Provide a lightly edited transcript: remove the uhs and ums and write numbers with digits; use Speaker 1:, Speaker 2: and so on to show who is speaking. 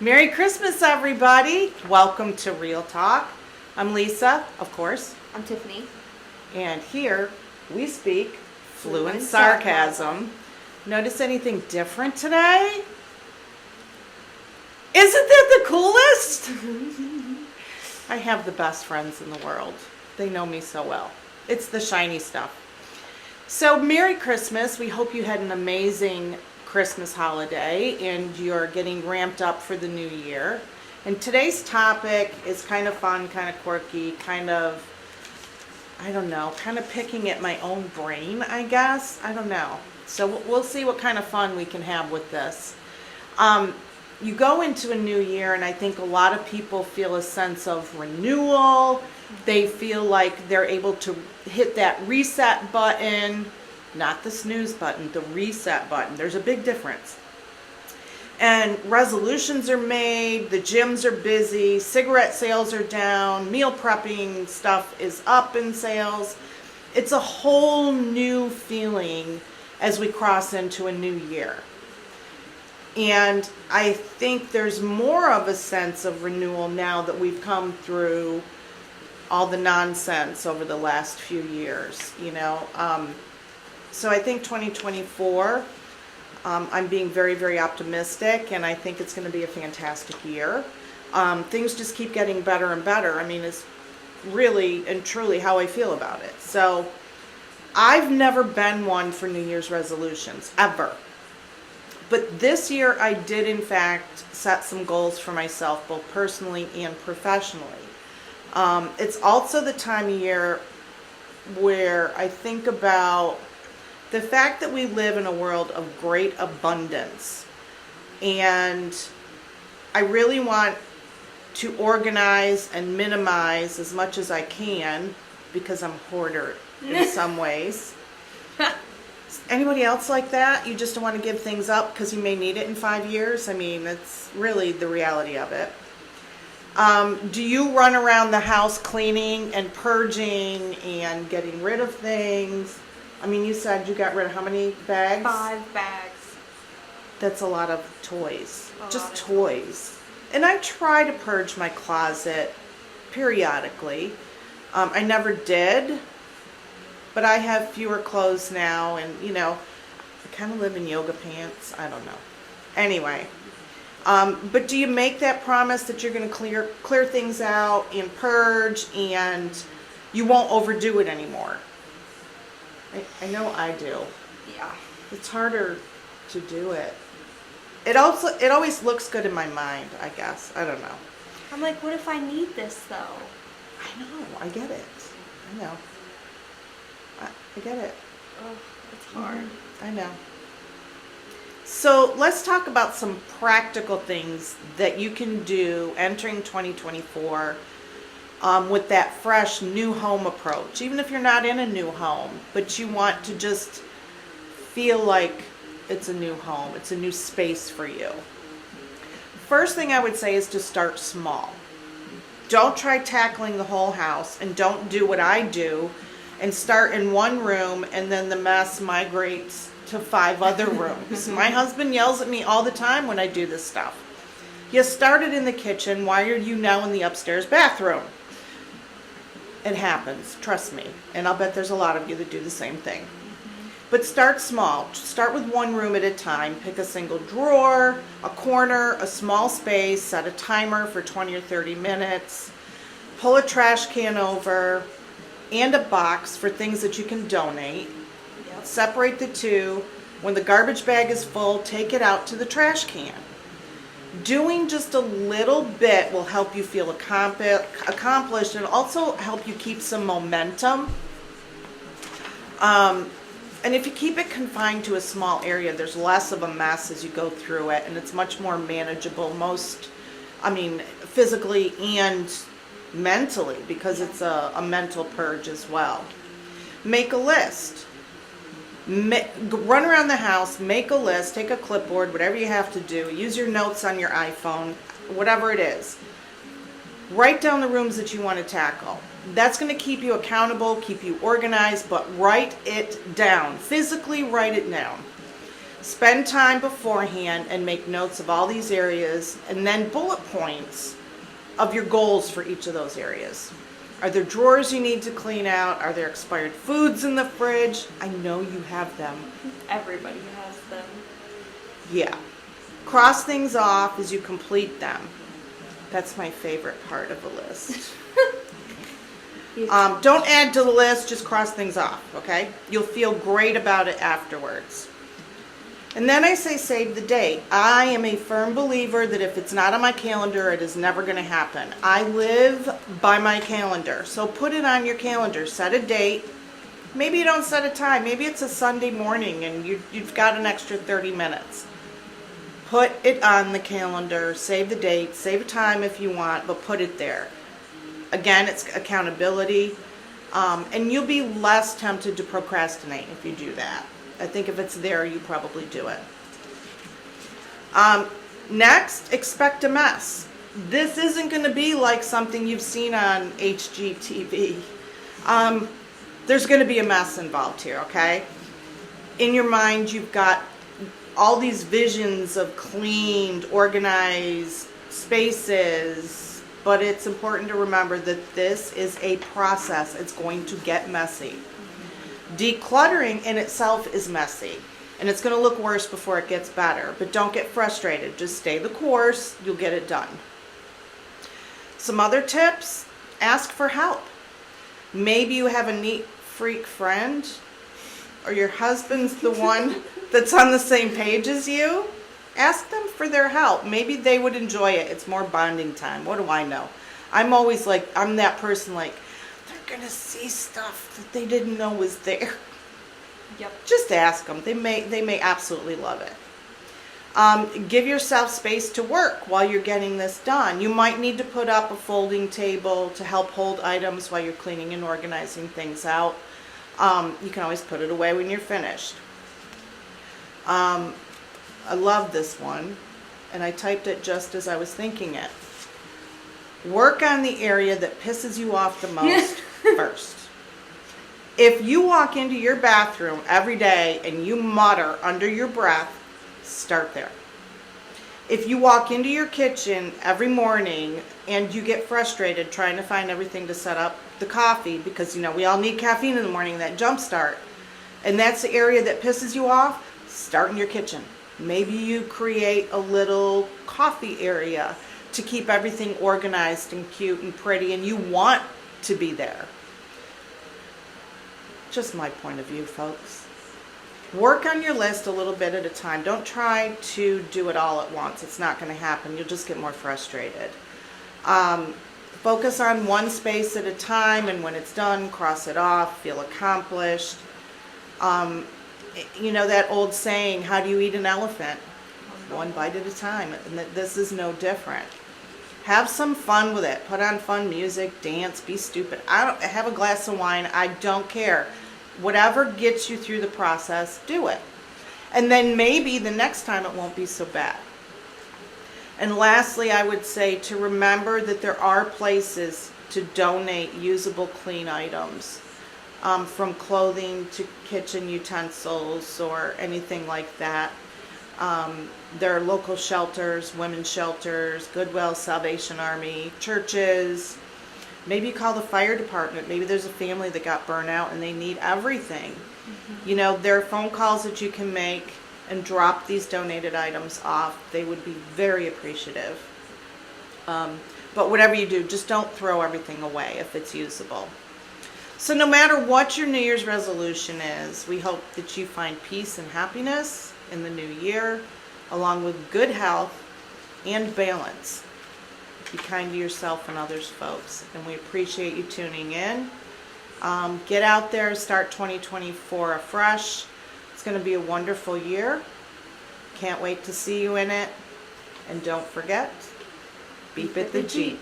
Speaker 1: Merry Christmas, everybody. Welcome to Real Talk. I'm Lisa, of course.
Speaker 2: I'm Tiffany.
Speaker 1: And here we speak fluent sarcasm. Notice anything different today? Isn't that the coolest? I have the best friends in the world. They know me so well. It's the shiny stuff. So, Merry Christmas. We hope you had an amazing Christmas holiday and you're getting ramped up for the new year. And today's topic is kind of fun, kind of quirky, kind of picking at my own brain, I guess. I don't know. So we'll see what kind of fun we can have with this. You go into a new year and I think a lot of people feel a sense of renewal. They feel like they're able to hit that reset button. Not the snooze button, the reset button. There's a big difference. And resolutions are made, the gyms are busy, cigarette sales are down, meal prepping stuff is up in sales. It's a whole new feeling as we cross into a new year. And I think there's more of a sense of renewal now that we've come through all the nonsense over the last few years, So I think 2024, I'm being very, very optimistic, and I think it's going to be a fantastic year. Things just keep getting better and better. I mean, it's really and truly how I feel about it. So I've never been one for New Year's resolutions, ever. But this year I did, in fact, set some goals for myself, both personally and professionally. It's also the time of year where I think about the fact that we live in a world of great abundance, and I really want to organize and minimize as much as I can because I'm a hoarder in some ways. Anybody else like that? You just don't want to give things up because you may need it in 5 years? I mean, that's really the reality of it. Do you run around the house cleaning and purging and getting rid of things? I mean, you said you got rid of how many bags?
Speaker 2: 5 bags.
Speaker 1: That's a lot of toys. Just toys. And I try to purge my closet periodically. I never did, but I have fewer clothes now, and I kind of live in yoga pants. I don't know. Anyway, but do you make that promise that you're going to clear things out and purge, and you won't overdo it anymore? I know I do.
Speaker 2: Yeah.
Speaker 1: It's harder to do it. It always looks good in my mind, I guess. I don't know.
Speaker 2: I'm like, what if I need this though?
Speaker 1: I know. I get it. I know. I get it.
Speaker 2: Oh, it's hard.
Speaker 1: I know. So let's talk about some practical things that you can do entering 2024 with that fresh new home approach. Even if you're not in a new home, but you want to just feel like it's a new home. It's a new space for you. First thing I would say is to start small. Don't try tackling the whole house, and don't do what I do and start in one room and then the mess migrates to 5 other rooms. My husband yells at me all the time when I do this stuff. You started in the kitchen. Why are you now in the upstairs bathroom? It happens, trust me. And I'll bet there's a lot of you that do the same thing. But start small. Start with one room at a time. Pick a single drawer, a corner, a small space. Set a timer for 20 or 30 minutes. Pull a trash can over and a box for things that you can donate.
Speaker 2: Yep.
Speaker 1: Separate the two. When the garbage bag is full, take it out to the trash can. Doing just a little bit will help you feel accomplished and also help you keep some momentum. And if you keep it confined to a small area, there's less of a mess as you go through it, and it's much more manageable, physically and mentally, because it's a mental purge as well. Make a list. Run around the house, make a list, take a clipboard, whatever you have to do. Use your notes on your iPhone, whatever it is. Write down the rooms that you want to tackle. That's going to keep you accountable, keep you organized, but write it down. Physically write it down. Spend time beforehand and make notes of all these areas, and then bullet points of your goals for each of those areas. Are there drawers you need to clean out? Are there expired foods in the fridge? I know you have them.
Speaker 2: Everybody has them.
Speaker 1: Yeah. Cross things off as you complete them. That's my favorite part of a list. Don't add to the list, just cross things off, okay? You'll feel great about it afterwards. And then I say save the date. I am a firm believer that if it's not on my calendar, it is never going to happen. I live by my calendar. So put it on your calendar. Set a date. Maybe you don't set a time. Maybe it's a Sunday morning and you've got an extra 30 minutes. Put it on the calendar. Save the date. Save a time if you want, but put it there. Again, it's accountability. And you'll be less tempted to procrastinate if you do that. I think if it's there, you probably do it. Next, expect a mess. This isn't going to be like something you've seen on HGTV. There's going to be a mess involved here, okay? In your mind, you've got all these visions of cleaned, organized spaces, but it's important to remember that this is a process. It's going to get messy. Decluttering in itself is messy, and it's going to look worse before it gets better, but don't get frustrated. Just stay the course. You'll get it done. Some other tips: ask for help. Maybe you have a neat freak friend, or your husband's the one that's on the same page as you. Ask them for their help. Maybe they would enjoy it. It's more bonding time. What do I know? I'm always like, I'm that person like, they're going to see stuff that they didn't know was there.
Speaker 2: Yep.
Speaker 1: Just ask them. They may absolutely love it. Give yourself space to work while you're getting this done. You might need to put up a folding table to help hold items while you're cleaning and organizing things out. You can always put it away when you're finished. I love this one, and I typed it just as I was thinking it. Work on the area that pisses you off the most first. If you walk into your bathroom every day and you mutter under your breath, start there. If you walk into your kitchen every morning and you get frustrated trying to find everything to set up the coffee, because we all need caffeine in the morning, that jump start, and that's the area that pisses you off, start in your kitchen. Maybe you create a little coffee area to keep everything organized and cute and pretty, and you want to be there. Just my point of view, folks. Work on your list a little bit at a time. Don't try to do it all at once. It's not going to happen. You'll just get more frustrated. Focus on one space at a time, and when it's done, cross it off, feel accomplished. That old saying, how do you eat an elephant? One bite at a time. And this is no different. Have some fun with it. Put on fun music, dance, be stupid. Have a glass of wine. I don't care. Whatever gets you through the process, do it. And then maybe the next time it won't be so bad. And lastly, I would say to remember that there are places to donate usable clean items. From clothing to kitchen utensils or anything like that. There are local shelters, women's shelters, Goodwill, Salvation Army, churches. Maybe you call the fire department. Maybe there's a family that got burnt out and they need everything. Mm-hmm. There are phone calls that you can make and drop these donated items off. They would be very appreciative. But whatever you do, just don't throw everything away if it's usable. So no matter what your New Year's resolution is, we hope that you find peace and happiness in the new year, along with good health and balance. Be kind to yourself and others, folks. And we appreciate you tuning in. Get out there, start 2024 afresh. It's going to be a wonderful year. Can't wait to see you in it. And don't forget, beep at the Jeep.